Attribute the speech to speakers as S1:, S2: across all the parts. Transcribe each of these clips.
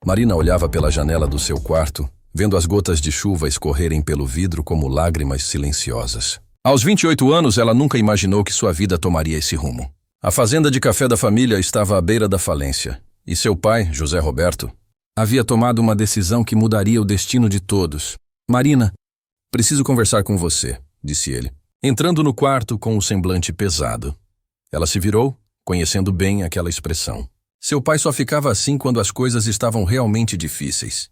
S1: Marina olhava pela janela do seu quarto, vendo as gotas de chuva escorrerem pelo vidro como lágrimas silenciosas. Aos 28 anos, ela nunca imaginou que sua vida tomaria esse rumo. A fazenda de café da família estava à beira da falência, e seu pai, José Roberto, havia tomado uma decisão que mudaria o destino de todos. Marina, preciso conversar com você, disse ele, entrando no quarto com o semblante pesado. Ela se virou, conhecendo bem aquela expressão. Seu pai só ficava assim quando as coisas estavam realmente difíceis.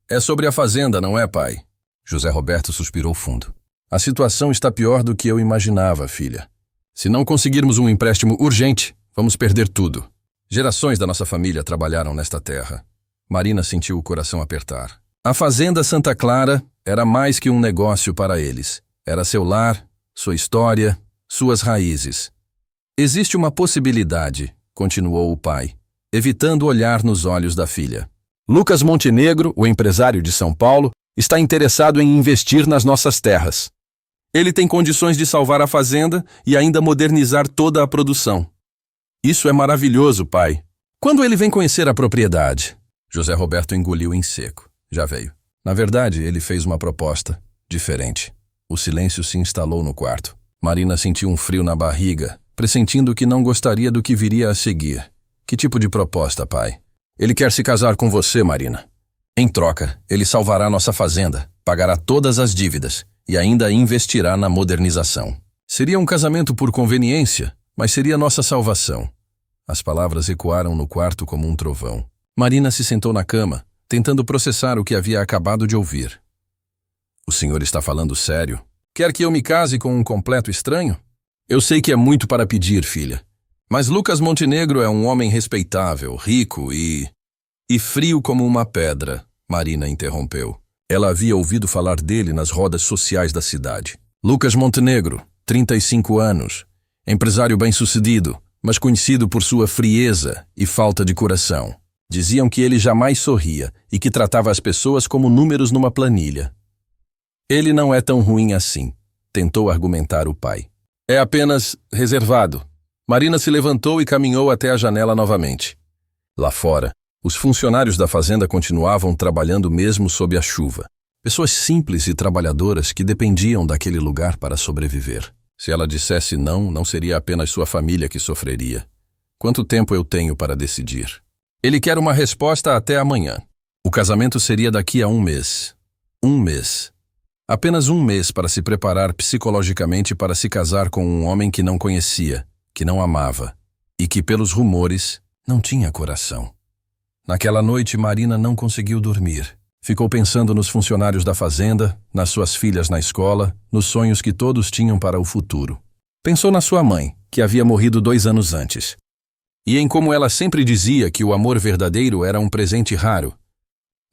S1: É sobre a fazenda, não é, pai? José Roberto suspirou fundo. A situação está pior do que eu imaginava, filha. Se não conseguirmos um empréstimo urgente, vamos perder tudo. Gerações da nossa família trabalharam nesta terra. Marina sentiu o coração apertar. A fazenda Santa Clara era mais que um negócio para eles. Era seu lar, sua história, suas raízes. Existe uma possibilidade, continuou o pai, evitando olhar nos olhos da filha. Lucas Montenegro, o empresário de São Paulo, está interessado em investir nas nossas terras. Ele tem condições de salvar a fazenda e ainda modernizar toda a produção. Isso é maravilhoso, pai. Quando ele vem conhecer a propriedade? José Roberto engoliu em seco. Já veio. Na verdade, ele fez uma proposta diferente. O silêncio se instalou no quarto. Marina sentiu um frio na barriga, pressentindo que não gostaria do que viria a seguir. Que tipo de proposta, pai? Ele quer se casar com você, Marina. Em troca, ele salvará nossa fazenda, pagará todas as dívidas e ainda investirá na modernização. Seria um casamento por conveniência, mas seria nossa salvação. As palavras ecoaram no quarto como um trovão. Marina se sentou na cama, tentando processar o que havia acabado de ouvir. O senhor está falando sério? Quer que eu me case com um completo estranho? Eu sei que é muito para pedir, filha. Mas Lucas Montenegro é um homem respeitável, rico e frio como uma pedra, Marina interrompeu. Ela havia ouvido falar dele nas rodas sociais da cidade. Lucas Montenegro, 35 anos, empresário bem-sucedido, mas conhecido por sua frieza e falta de coração. Diziam que ele jamais sorria e que tratava as pessoas como números numa planilha. Ele não é tão ruim assim, tentou argumentar o pai. É apenas reservado. Marina se levantou e caminhou até a janela novamente. Lá fora, os funcionários da fazenda continuavam trabalhando mesmo sob a chuva. Pessoas simples e trabalhadoras que dependiam daquele lugar para sobreviver. Se ela dissesse não, não seria apenas sua família que sofreria. Quanto tempo eu tenho para decidir? Ele quer uma resposta até amanhã. O casamento seria daqui a 1 mês. 1 mês. Apenas 1 mês para se preparar psicologicamente para se casar com um homem que não conhecia, que não amava e que, pelos rumores, não tinha coração. Naquela noite, Marina não conseguiu dormir. Ficou pensando nos funcionários da fazenda, nas suas filhas na escola, nos sonhos que todos tinham para o futuro. Pensou na sua mãe, que havia morrido 2 anos antes. E em como ela sempre dizia que o amor verdadeiro era um presente raro,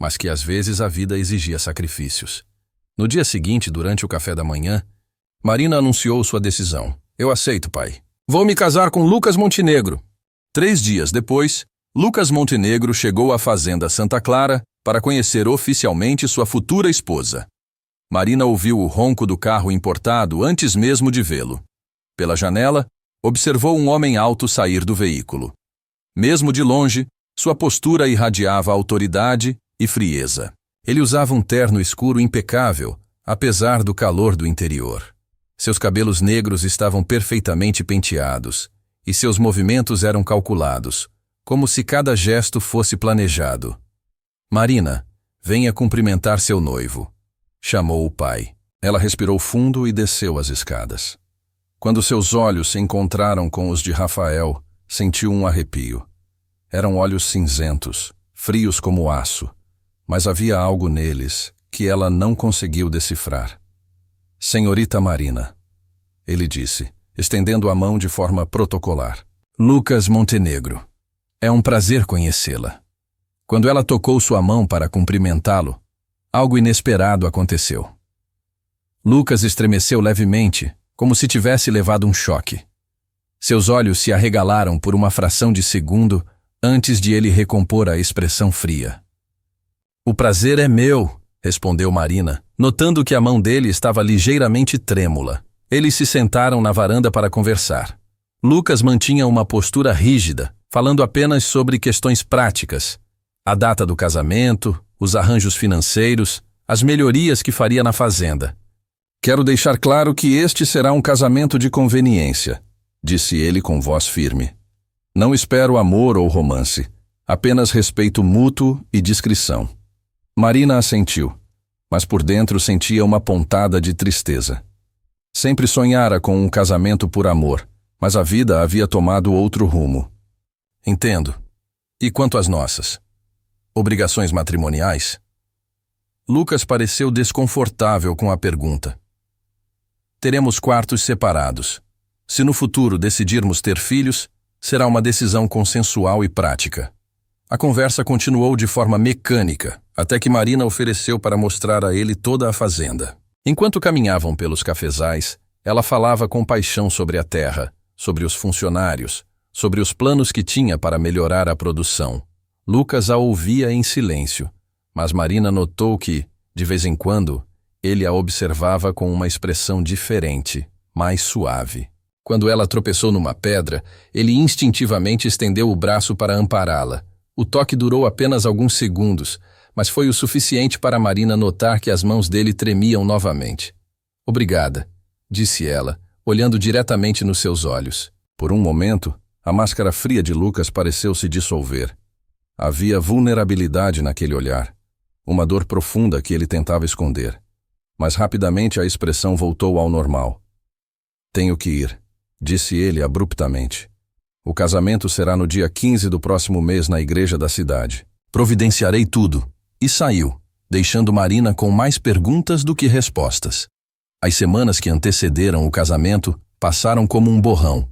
S1: mas que às vezes a vida exigia sacrifícios. No dia seguinte, durante o café da manhã, Marina anunciou sua decisão. Eu aceito, pai. Vou me casar com Lucas Montenegro. 3 dias depois, Lucas Montenegro chegou à fazenda Santa Clara para conhecer oficialmente sua futura esposa. Marina ouviu o ronco do carro importado antes mesmo de vê-lo. Pela janela, observou um homem alto sair do veículo. Mesmo de longe, sua postura irradiava autoridade e frieza. Ele usava um terno escuro impecável, apesar do calor do interior. Seus cabelos negros estavam perfeitamente penteados, e seus movimentos eram calculados, como se cada gesto fosse planejado. Marina, venha cumprimentar seu noivo, chamou o pai. Ela respirou fundo e desceu as escadas. Quando seus olhos se encontraram com os de Rafael, sentiu um arrepio. Eram olhos cinzentos, frios como aço, mas havia algo neles que ela não conseguiu decifrar. Senhorita Marina, ele disse, estendendo a mão de forma protocolar. Lucas Montenegro. É um prazer conhecê-la. Quando ela tocou sua mão para cumprimentá-lo, algo inesperado aconteceu. Lucas estremeceu levemente, como se tivesse levado um choque. Seus olhos se arregalaram por uma fração de segundo antes de ele recompor a expressão fria. O prazer é meu, respondeu Marina, notando que a mão dele estava ligeiramente trêmula. Eles se sentaram na varanda para conversar. Lucas mantinha uma postura rígida, falando apenas sobre questões práticas. A data do casamento, os arranjos financeiros, as melhorias que faria na fazenda. Quero deixar claro que este será um casamento de conveniência, disse ele com voz firme. Não espero amor ou romance, apenas respeito mútuo e discrição. Marina assentiu, mas por dentro sentia uma pontada de tristeza. Sempre sonhara com um casamento por amor, mas a vida havia tomado outro rumo. Entendo. E quanto às nossas? Obrigações matrimoniais? Lucas pareceu desconfortável com a pergunta. Teremos quartos separados. Se no futuro decidirmos ter filhos, será uma decisão consensual e prática. A conversa continuou de forma mecânica, até que Marina ofereceu para mostrar a ele toda a fazenda. Enquanto caminhavam pelos cafezais, ela falava com paixão sobre a terra, sobre os funcionários, sobre os planos que tinha para melhorar a produção. Lucas a ouvia em silêncio, mas Marina notou que, de vez em quando, ele a observava com uma expressão diferente, mais suave. Quando ela tropeçou numa pedra, ele instintivamente estendeu o braço para ampará-la. O toque durou apenas alguns segundos, mas foi o suficiente para Marina notar que as mãos dele tremiam novamente. Obrigada, disse ela, olhando diretamente nos seus olhos. Por um momento, a máscara fria de Lucas pareceu se dissolver. Havia vulnerabilidade naquele olhar, uma dor profunda que ele tentava esconder. Mas rapidamente a expressão voltou ao normal. Tenho que ir, disse ele abruptamente. O casamento será no dia 15 do próximo mês na igreja da cidade. Providenciarei tudo. E saiu, deixando Marina com mais perguntas do que respostas. As semanas que antecederam o casamento passaram como um borrão.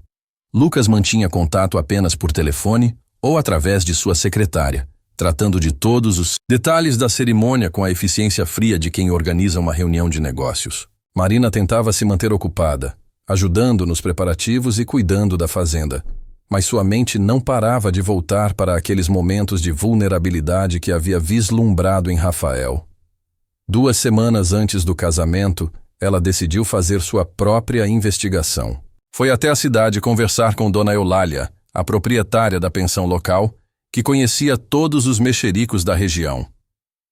S1: Lucas mantinha contato apenas por telefone ou através de sua secretária, tratando de todos os detalhes da cerimônia com a eficiência fria de quem organiza uma reunião de negócios. Marina tentava se manter ocupada, ajudando nos preparativos e cuidando da fazenda. Mas sua mente não parava de voltar para aqueles momentos de vulnerabilidade que havia vislumbrado em Rafael. 2 semanas antes do casamento, ela decidiu fazer sua própria investigação. Foi até a cidade conversar com Dona Eulália, a proprietária da pensão local, que conhecia todos os mexericos da região.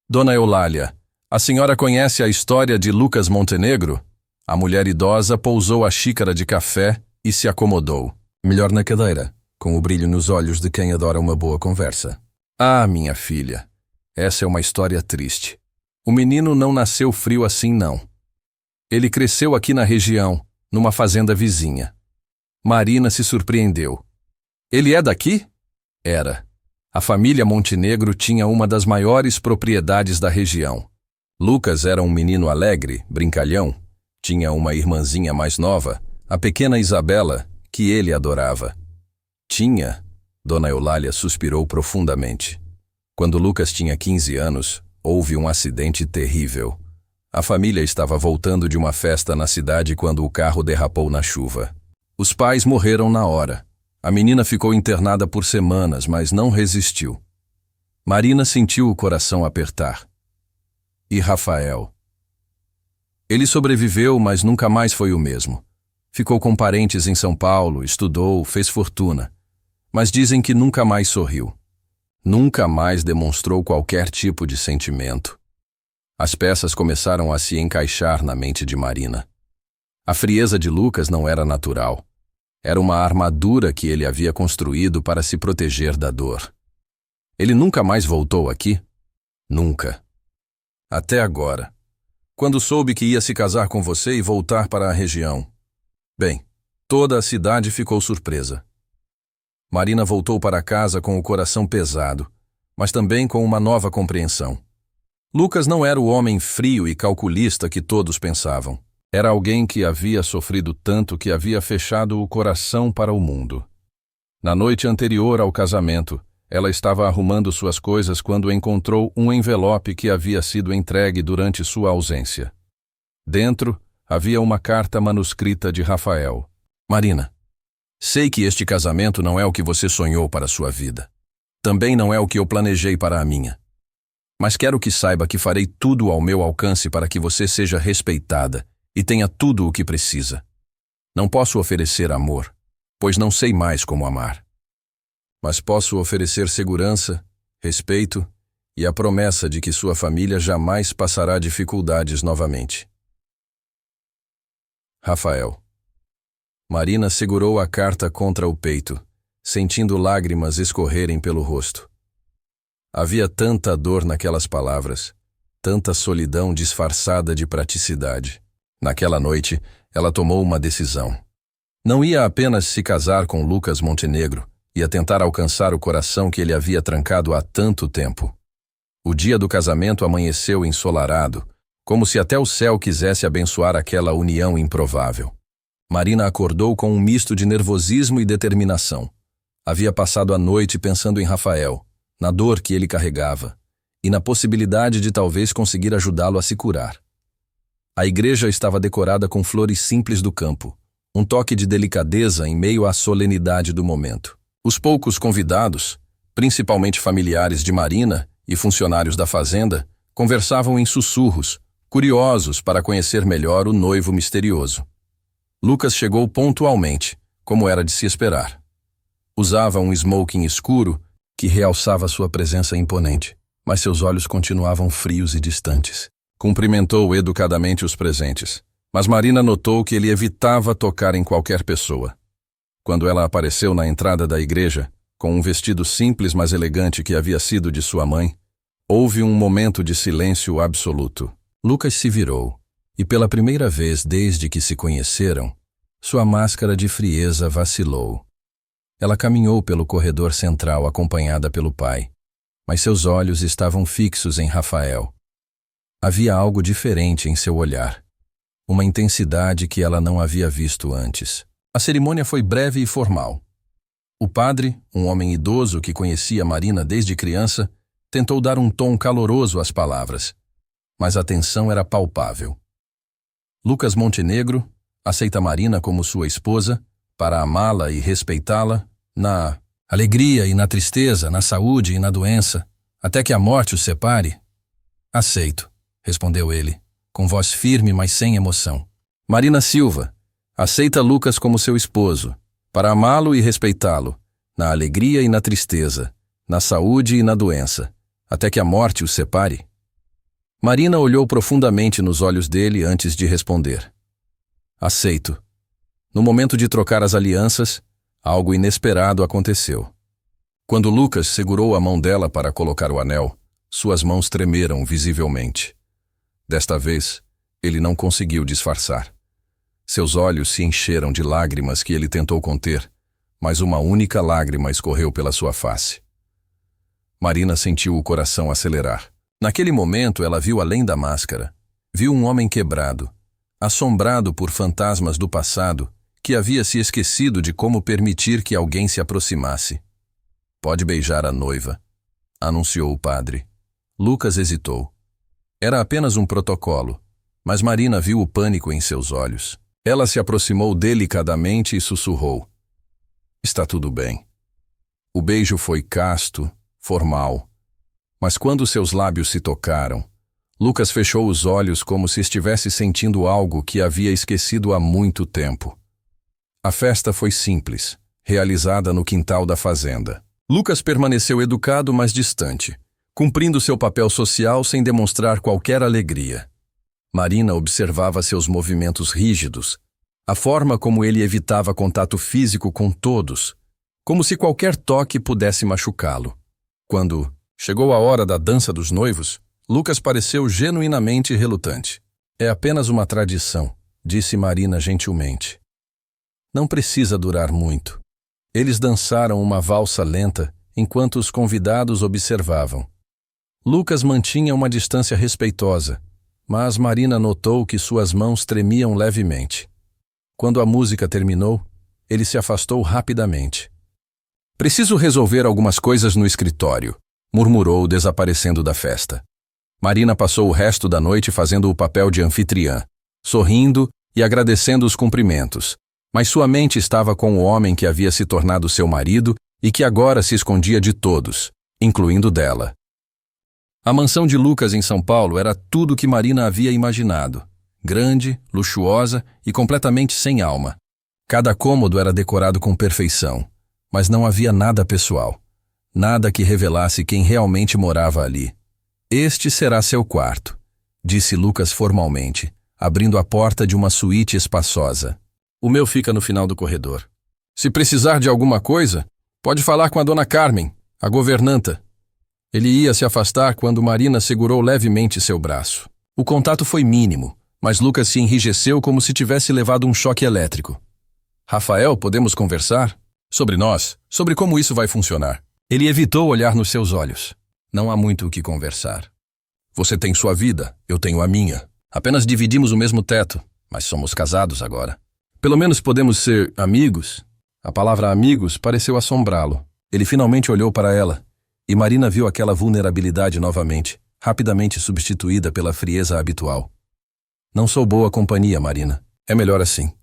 S1: Dona Eulália, a senhora conhece a história de Lucas Montenegro? A mulher idosa pousou a xícara de café e se acomodou. Melhor na cadeira, com o brilho nos olhos de quem adora uma boa conversa. Ah, minha filha, essa é uma história triste. O menino não nasceu frio assim, não. Ele cresceu aqui na região, numa fazenda vizinha. Marina se surpreendeu. Ele é daqui? Era. A família Montenegro tinha uma das maiores propriedades da região. Lucas era um menino alegre, brincalhão. Tinha uma irmãzinha mais nova, a pequena Isabela, que ele adorava. Tinha, Dona Eulália suspirou profundamente. Quando Lucas tinha 15 anos, houve um acidente terrível. A família estava voltando de uma festa na cidade quando o carro derrapou na chuva. Os pais morreram na hora. A menina ficou internada por semanas, mas não resistiu. Marina sentiu o coração apertar. E Rafael? Ele sobreviveu, mas nunca mais foi o mesmo. Ficou com parentes em São Paulo, estudou, fez fortuna. Mas dizem que nunca mais sorriu. Nunca mais demonstrou qualquer tipo de sentimento. As peças começaram a se encaixar na mente de Marina. A frieza de Lucas não era natural. Era uma armadura que ele havia construído para se proteger da dor. Ele nunca mais voltou aqui? Nunca. Até agora. Quando soube que ia se casar com você e voltar para a região. Bem, toda a cidade ficou surpresa. Marina voltou para casa com o coração pesado, mas também com uma nova compreensão. Lucas não era o homem frio e calculista que todos pensavam. Era alguém que havia sofrido tanto que havia fechado o coração para o mundo. Na noite anterior ao casamento, ela estava arrumando suas coisas quando encontrou um envelope que havia sido entregue durante sua ausência. Dentro, havia uma carta manuscrita de Rafael. Marina, sei que este casamento não é o que você sonhou para sua vida. Também não é o que eu planejei para a minha. Mas quero que saiba que farei tudo ao meu alcance para que você seja respeitada e tenha tudo o que precisa. Não posso oferecer amor, pois não sei mais como amar. Mas posso oferecer segurança, respeito e a promessa de que sua família jamais passará dificuldades novamente. Rafael. Marina segurou a carta contra o peito, sentindo lágrimas escorrerem pelo rosto. Havia tanta dor naquelas palavras, tanta solidão disfarçada de praticidade. Naquela noite, ela tomou uma decisão. Não ia apenas se casar com Lucas Montenegro, ia tentar alcançar o coração que ele havia trancado há tanto tempo. O dia do casamento amanheceu ensolarado, como se até o céu quisesse abençoar aquela união improvável. Marina acordou com um misto de nervosismo e determinação. Havia passado a noite pensando em Rafael, na dor que ele carregava, e na possibilidade de talvez conseguir ajudá-lo a se curar. A igreja estava decorada com flores simples do campo, um toque de delicadeza em meio à solenidade do momento. Os poucos convidados, principalmente familiares de Marina e funcionários da fazenda, conversavam em sussurros, curiosos para conhecer melhor o noivo misterioso. Lucas chegou pontualmente, como era de se esperar. Usava um smoking escuro que realçava sua presença imponente, mas seus olhos continuavam frios e distantes. Cumprimentou educadamente os presentes, mas Marina notou que ele evitava tocar em qualquer pessoa. Quando ela apareceu na entrada da igreja, com um vestido simples mas elegante que havia sido de sua mãe, houve um momento de silêncio absoluto. Lucas se virou, e pela primeira vez desde que se conheceram, sua máscara de frieza vacilou. Ela caminhou pelo corredor central acompanhada pelo pai, mas seus olhos estavam fixos em Rafael. Havia algo diferente em seu olhar, uma intensidade que ela não havia visto antes. A cerimônia foi breve e formal. O padre, um homem idoso que conhecia Marina desde criança, tentou dar um tom caloroso às palavras, mas a tensão era palpável. Lucas Montenegro aceita Marina como sua esposa, para amá-la e respeitá-la, na alegria e na tristeza, na saúde e na doença, até que a morte os separe? Aceito, respondeu ele, com voz firme, mas sem emoção. Marina Silva aceita Lucas como seu esposo, para amá-lo e respeitá-lo, na alegria e na tristeza, na saúde e na doença, até que a morte os separe? Marina olhou profundamente nos olhos dele antes de responder. Aceito. No momento de trocar as alianças, algo inesperado aconteceu. Quando Lucas segurou a mão dela para colocar o anel, suas mãos tremeram visivelmente. Desta vez, ele não conseguiu disfarçar. Seus olhos se encheram de lágrimas que ele tentou conter, mas uma única lágrima escorreu pela sua face. Marina sentiu o coração acelerar. Naquele momento, ela viu além da máscara. Viu um homem quebrado, assombrado por fantasmas do passado, que havia se esquecido de como permitir que alguém se aproximasse. Pode beijar a noiva, anunciou o padre. Lucas hesitou. Era apenas um protocolo, mas Marina viu o pânico em seus olhos. Ela se aproximou delicadamente e sussurrou. Está tudo bem. O beijo foi casto, formal, mas quando seus lábios se tocaram, Lucas fechou os olhos como se estivesse sentindo algo que havia esquecido há muito tempo. A festa foi simples, realizada no quintal da fazenda. Lucas permaneceu educado, mas distante, cumprindo seu papel social sem demonstrar qualquer alegria. Marina observava seus movimentos rígidos, a forma como ele evitava contato físico com todos, como se qualquer toque pudesse machucá-lo. Quando chegou a hora da dança dos noivos, Lucas pareceu genuinamente relutante. É apenas uma tradição, disse Marina gentilmente. Não precisa durar muito. Eles dançaram uma valsa lenta enquanto os convidados observavam. Lucas mantinha uma distância respeitosa, mas Marina notou que suas mãos tremiam levemente. Quando a música terminou, ele se afastou rapidamente. Preciso resolver algumas coisas no escritório, murmurou, desaparecendo da festa. Marina passou o resto da noite fazendo o papel de anfitriã, sorrindo e agradecendo os cumprimentos, mas sua mente estava com o homem que havia se tornado seu marido e que agora se escondia de todos, incluindo dela. A mansão de Lucas em São Paulo era tudo o que Marina havia imaginado. Grande, luxuosa e completamente sem alma. Cada cômodo era decorado com perfeição, mas não havia nada pessoal. Nada que revelasse quem realmente morava ali. Este será seu quarto, disse Lucas formalmente, abrindo a porta de uma suíte espaçosa. O meu fica no final do corredor. Se precisar de alguma coisa, pode falar com a dona Carmen, a governanta. Ele ia se afastar quando Marina segurou levemente seu braço. O contato foi mínimo, mas Lucas se enrijeceu como se tivesse levado um choque elétrico. Rafael, podemos conversar? Sobre nós, sobre como isso vai funcionar. Ele evitou olhar nos seus olhos. Não há muito o que conversar. Você tem sua vida, eu tenho a minha. Apenas dividimos o mesmo teto, mas somos casados agora. Pelo menos podemos ser amigos. A palavra amigos pareceu assombrá-lo. Ele finalmente olhou para ela, e Marina viu aquela vulnerabilidade novamente, rapidamente substituída pela frieza habitual. Não sou boa companhia, Marina. É melhor assim.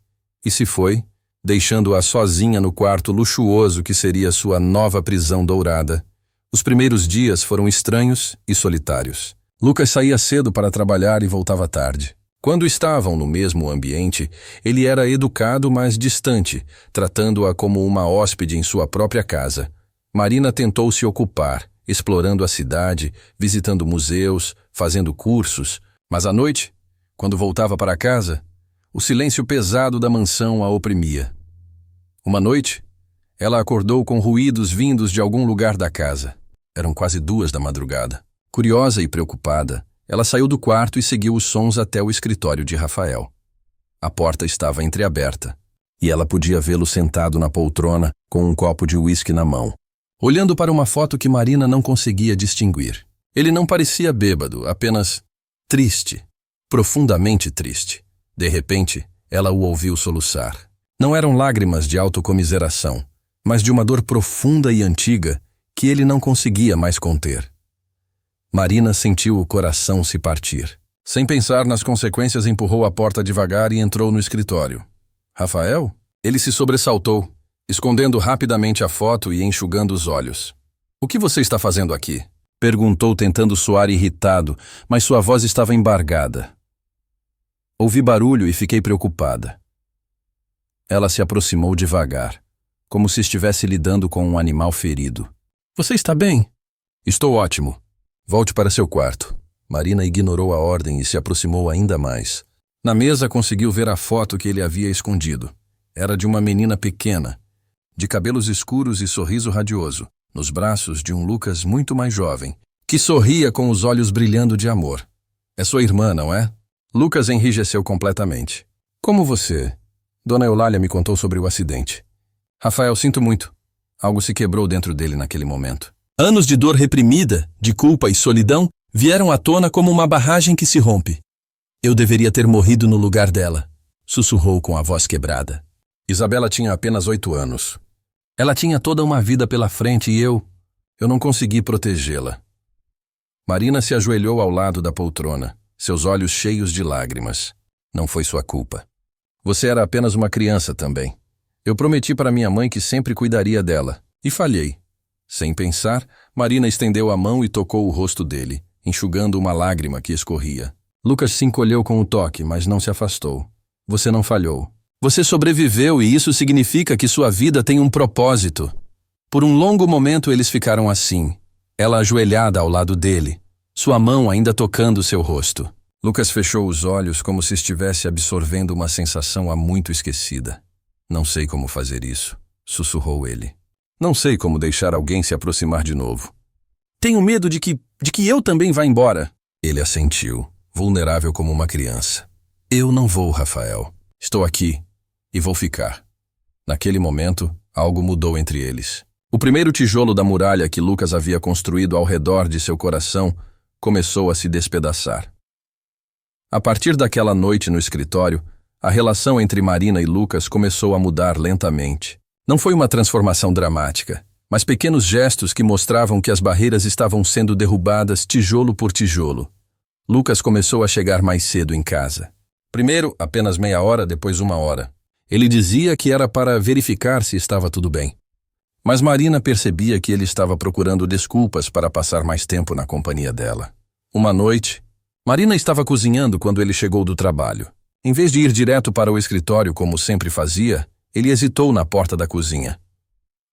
S1: E se foi, deixando-a sozinha no quarto luxuoso que seria sua nova prisão dourada. Os primeiros dias foram estranhos e solitários. Lucas saía cedo para trabalhar e voltava tarde. Quando estavam no mesmo ambiente, ele era educado, mas distante, tratando-a como uma hóspede em sua própria casa. Marina tentou se ocupar, explorando a cidade, visitando museus, fazendo cursos, mas à noite, quando voltava para casa, o silêncio pesado da mansão a oprimia. Uma noite, ela acordou com ruídos vindos de algum lugar da casa. Eram quase 2 da madrugada. Curiosa e preocupada, ela saiu do quarto e seguiu os sons até o escritório de Rafael. A porta estava entreaberta, e ela podia vê-lo sentado na poltrona com um copo de uísque na mão, olhando para uma foto que Marina não conseguia distinguir. Ele não parecia bêbado, apenas triste, profundamente triste. De repente, ela o ouviu soluçar. Não eram lágrimas de autocomiseração, mas de uma dor profunda e antiga que ele não conseguia mais conter. Marina sentiu o coração se partir. Sem pensar nas consequências, empurrou a porta devagar e entrou no escritório. Rafael? Ele se sobressaltou, escondendo rapidamente a foto e enxugando os olhos. O que você está fazendo aqui? Perguntou, tentando soar irritado, mas sua voz estava embargada. Ouvi barulho e fiquei preocupada. Ela se aproximou devagar, como se estivesse lidando com um animal ferido. Você está bem? Estou ótimo. Volte para seu quarto. Marina ignorou a ordem e se aproximou ainda mais. Na mesa conseguiu ver a foto que ele havia escondido. Era de uma menina pequena, de cabelos escuros e sorriso radioso, nos braços de um Lucas muito mais jovem, que sorria com os olhos brilhando de amor. É sua irmã, não é? Lucas enrijeceu completamente. Como você? Dona Eulália me contou sobre o acidente. Rafael, sinto muito. Algo se quebrou dentro dele naquele momento. Anos de dor reprimida, de culpa e solidão, vieram à tona como uma barragem que se rompe. Eu deveria ter morrido no lugar dela, sussurrou com a voz quebrada. Isabela tinha apenas 8 anos. Ela tinha toda uma vida pela frente e eu não consegui protegê-la. Marina se ajoelhou ao lado da poltrona, seus olhos cheios de lágrimas. Não foi sua culpa. Você era apenas uma criança também. Eu prometi para minha mãe que sempre cuidaria dela, e falhei. Sem pensar, Marina estendeu a mão e tocou o rosto dele, enxugando uma lágrima que escorria. Lucas se encolheu com o toque, mas não se afastou. Você não falhou. Você sobreviveu e isso significa que sua vida tem um propósito. Por um longo momento eles ficaram assim, ela ajoelhada ao lado dele, sua mão ainda tocando seu rosto. Lucas fechou os olhos como se estivesse absorvendo uma sensação há muito esquecida. Não sei como fazer isso, sussurrou ele. Não sei como deixar alguém se aproximar de novo. Tenho medo de que eu também vá embora. Ele assentiu, vulnerável como uma criança. Eu não vou, Rafael. Estou aqui e vou ficar. Naquele momento, algo mudou entre eles. O primeiro tijolo da muralha que Lucas havia construído ao redor de seu coração começou a se despedaçar. A partir daquela noite no escritório, a relação entre Marina e Lucas começou a mudar lentamente. Não foi uma transformação dramática, mas pequenos gestos que mostravam que as barreiras estavam sendo derrubadas tijolo por tijolo. Lucas começou a chegar mais cedo em casa. Primeiro, apenas meia hora, depois 1 hora. Ele dizia que era para verificar se estava tudo bem. Mas Marina percebia que ele estava procurando desculpas para passar mais tempo na companhia dela. Uma noite, Marina estava cozinhando quando ele chegou do trabalho. Em vez de ir direto para o escritório como sempre fazia, ele hesitou na porta da cozinha.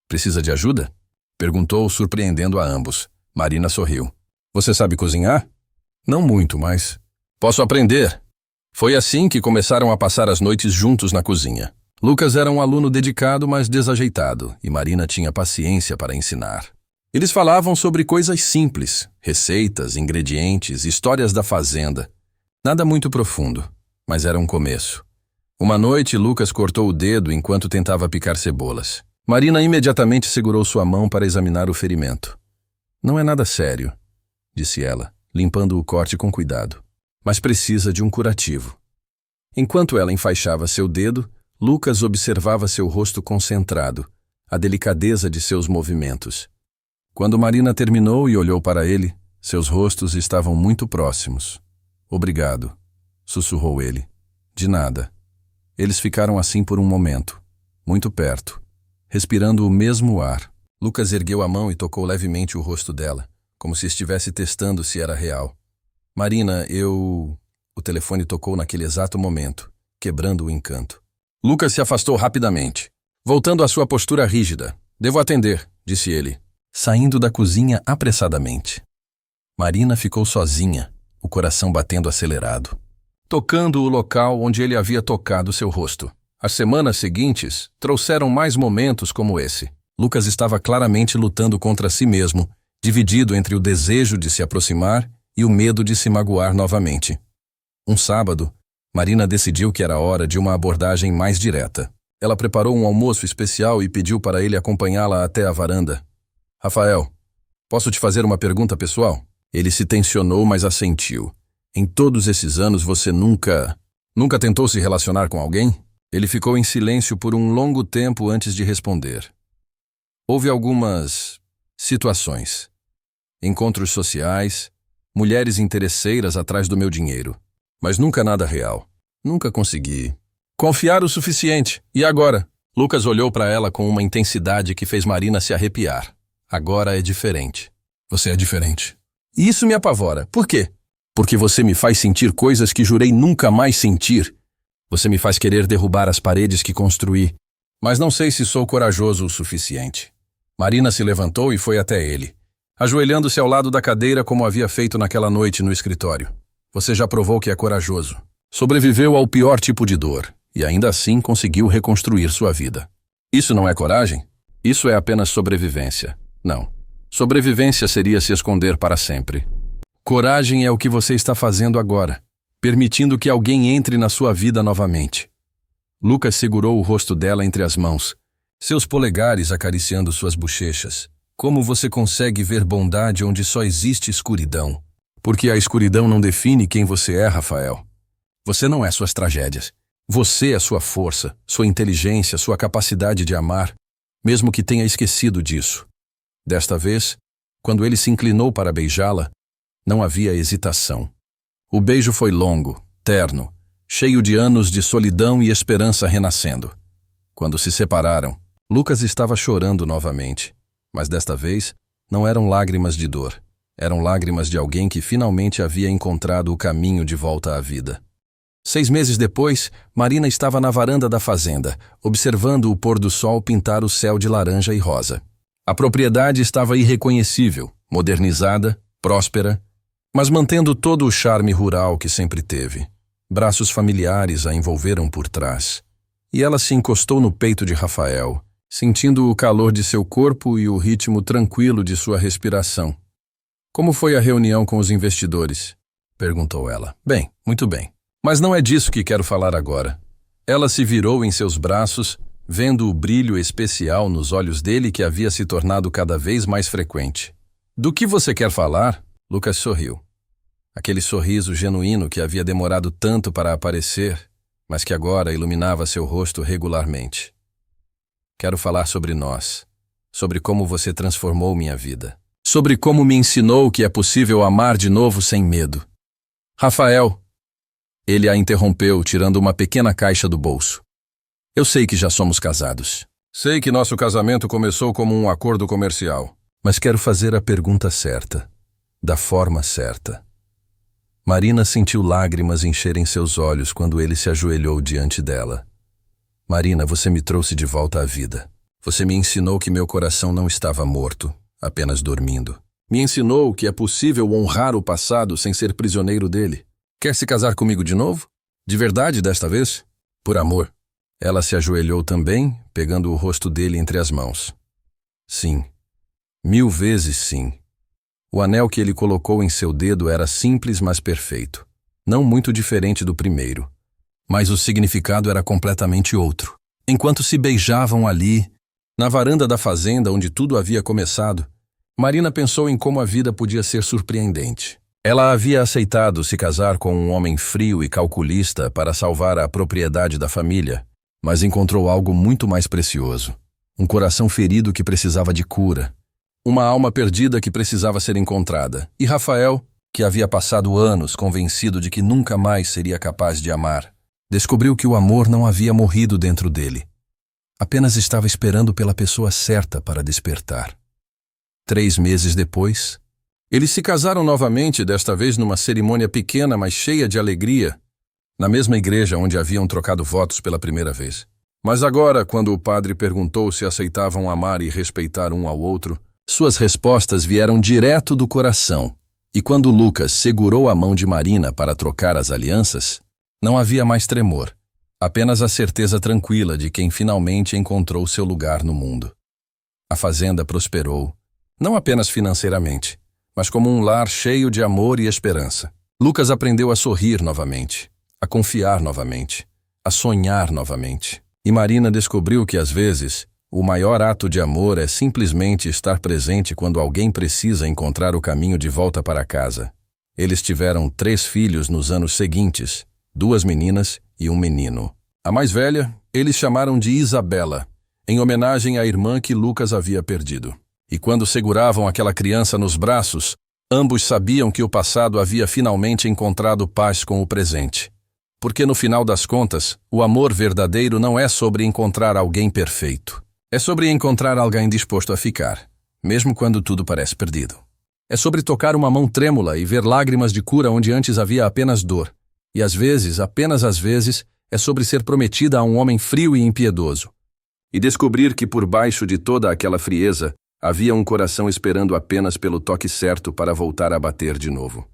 S1: Precisa de ajuda? Perguntou, surpreendendo a ambos. Marina sorriu. Você sabe cozinhar? Não muito, mas... Posso aprender. Foi assim que começaram a passar as noites juntos na cozinha. Lucas era um aluno dedicado, mas desajeitado, e Marina tinha paciência para ensinar. Eles falavam sobre coisas simples, receitas, ingredientes, histórias da fazenda. Nada muito profundo, mas era um começo. Uma noite, Lucas cortou o dedo enquanto tentava picar cebolas. Marina imediatamente segurou sua mão para examinar o ferimento. Não é nada sério, disse ela, limpando o corte com cuidado. Mas precisa de um curativo. Enquanto ela enfaixava seu dedo, Lucas observava seu rosto concentrado, a delicadeza de seus movimentos. Quando Marina terminou e olhou para ele, seus rostos estavam muito próximos. Obrigado, sussurrou ele. De nada. Eles ficaram assim por um momento, muito perto, respirando o mesmo ar. Lucas ergueu a mão e tocou levemente o rosto dela, como se estivesse testando se era real. Marina, O telefone tocou naquele exato momento, quebrando o encanto. Lucas se afastou rapidamente, voltando à sua postura rígida. Devo atender, disse ele, saindo da cozinha apressadamente. Marina ficou sozinha, o coração batendo acelerado, tocando o local onde ele havia tocado seu rosto. As semanas seguintes trouxeram mais momentos como esse. Lucas estava claramente lutando contra si mesmo, dividido entre o desejo de se aproximar e o medo de se magoar novamente. Um sábado, Marina decidiu que era hora de uma abordagem mais direta. Ela preparou um almoço especial e pediu para ele acompanhá-la até a varanda. Rafael, posso te fazer uma pergunta pessoal? Ele se tensionou, mas assentiu. Em todos esses anos você nunca tentou se relacionar com alguém? Ele ficou em silêncio por um longo tempo antes de responder. Houve algumas situações. Encontros sociais, mulheres interesseiras atrás do meu dinheiro. Mas nunca nada real. Nunca consegui confiar o suficiente. E agora? Lucas olhou para ela com uma intensidade que fez Marina se arrepiar. Agora é diferente. Você é diferente. E isso me apavora. Por quê? Porque você me faz sentir coisas que jurei nunca mais sentir. Você me faz querer derrubar as paredes que construí. Mas não sei se sou corajoso o suficiente. Marina se levantou e foi até ele, ajoelhando-se ao lado da cadeira como havia feito naquela noite no escritório. Você já provou que é corajoso. Sobreviveu ao pior tipo de dor e ainda assim conseguiu reconstruir sua vida. Isso não é coragem? Isso é apenas sobrevivência. Não. Sobrevivência seria se esconder para sempre. Coragem é o que você está fazendo agora, permitindo que alguém entre na sua vida novamente. Lucas segurou o rosto dela entre as mãos, seus polegares acariciando suas bochechas. Como você consegue ver bondade onde só existe escuridão? Porque a escuridão não define quem você é, Rafael. Você não é suas tragédias. Você é sua força, sua inteligência, sua capacidade de amar, mesmo que tenha esquecido disso. Desta vez, quando ele se inclinou para beijá-la, não havia hesitação. O beijo foi longo, terno, cheio de anos de solidão e esperança renascendo. Quando se separaram, Lucas estava chorando novamente, mas desta vez não eram lágrimas de dor. Eram lágrimas de alguém que finalmente havia encontrado o caminho de volta à vida. 6 meses depois, Marina estava na varanda da fazenda, observando o pôr do sol pintar o céu de laranja e rosa. A propriedade estava irreconhecível, modernizada, próspera, mas mantendo todo o charme rural que sempre teve. Braços familiares a envolveram por trás. E ela se encostou no peito de Rafael, sentindo o calor de seu corpo e o ritmo tranquilo de sua respiração. Como foi a reunião com os investidores? Perguntou ela. Bem, muito bem. Mas não é disso que quero falar agora. Ela se virou em seus braços, vendo o brilho especial nos olhos dele que havia se tornado cada vez mais frequente. Do que você quer falar? Lucas sorriu. Aquele sorriso genuíno que havia demorado tanto para aparecer, mas que agora iluminava seu rosto regularmente. Quero falar sobre nós, sobre como você transformou minha vida. Sobre como me ensinou que é possível amar de novo sem medo. Rafael, ele a interrompeu, tirando uma pequena caixa do bolso. Eu sei que já somos casados. Sei que nosso casamento começou como um acordo comercial. Mas quero fazer a pergunta certa, da forma certa. Marina sentiu lágrimas encherem seus olhos quando ele se ajoelhou diante dela. Marina, você me trouxe de volta à vida. Você me ensinou que meu coração não estava morto, apenas dormindo. Me ensinou que é possível honrar o passado sem ser prisioneiro dele. Quer se casar comigo de novo? De verdade desta vez? Por amor. Ela se ajoelhou também, pegando o rosto dele entre as mãos. Sim. 1000 vezes sim. O anel que ele colocou em seu dedo era simples, mas perfeito. Não muito diferente do primeiro. Mas o significado era completamente outro. Enquanto se beijavam ali, na varanda da fazenda onde tudo havia começado, Marina pensou em como a vida podia ser surpreendente. Ela havia aceitado se casar com um homem frio e calculista para salvar a propriedade da família, mas encontrou algo muito mais precioso. Um coração ferido que precisava de cura. Uma alma perdida que precisava ser encontrada. E Rafael, que havia passado anos convencido de que nunca mais seria capaz de amar, descobriu que o amor não havia morrido dentro dele. Apenas estava esperando pela pessoa certa para despertar. 3 meses depois, eles se casaram novamente, desta vez numa cerimônia pequena, mas cheia de alegria, na mesma igreja onde haviam trocado votos pela primeira vez. Mas agora, quando o padre perguntou se aceitavam amar e respeitar um ao outro, suas respostas vieram direto do coração. E quando Lucas segurou a mão de Marina para trocar as alianças, não havia mais tremor. Apenas a certeza tranquila de quem finalmente encontrou seu lugar no mundo. A fazenda prosperou, não apenas financeiramente, mas como um lar cheio de amor e esperança. Lucas aprendeu a sorrir novamente, a confiar novamente, a sonhar novamente. E Marina descobriu que, às vezes, o maior ato de amor é simplesmente estar presente quando alguém precisa encontrar o caminho de volta para casa. Eles tiveram 3 filhos nos anos seguintes, 2 meninas e um menino. A mais velha, eles chamaram de Isabela, em homenagem à irmã que Lucas havia perdido. E quando seguravam aquela criança nos braços, ambos sabiam que o passado havia finalmente encontrado paz com o presente. Porque no final das contas, o amor verdadeiro não é sobre encontrar alguém perfeito. É sobre encontrar alguém disposto a ficar, mesmo quando tudo parece perdido. É sobre tocar uma mão trêmula e ver lágrimas de cura onde antes havia apenas dor. E às vezes, apenas às vezes, é sobre ser prometida a um homem frio e impiedoso. E descobrir que por baixo de toda aquela frieza, havia um coração esperando apenas pelo toque certo para voltar a bater de novo.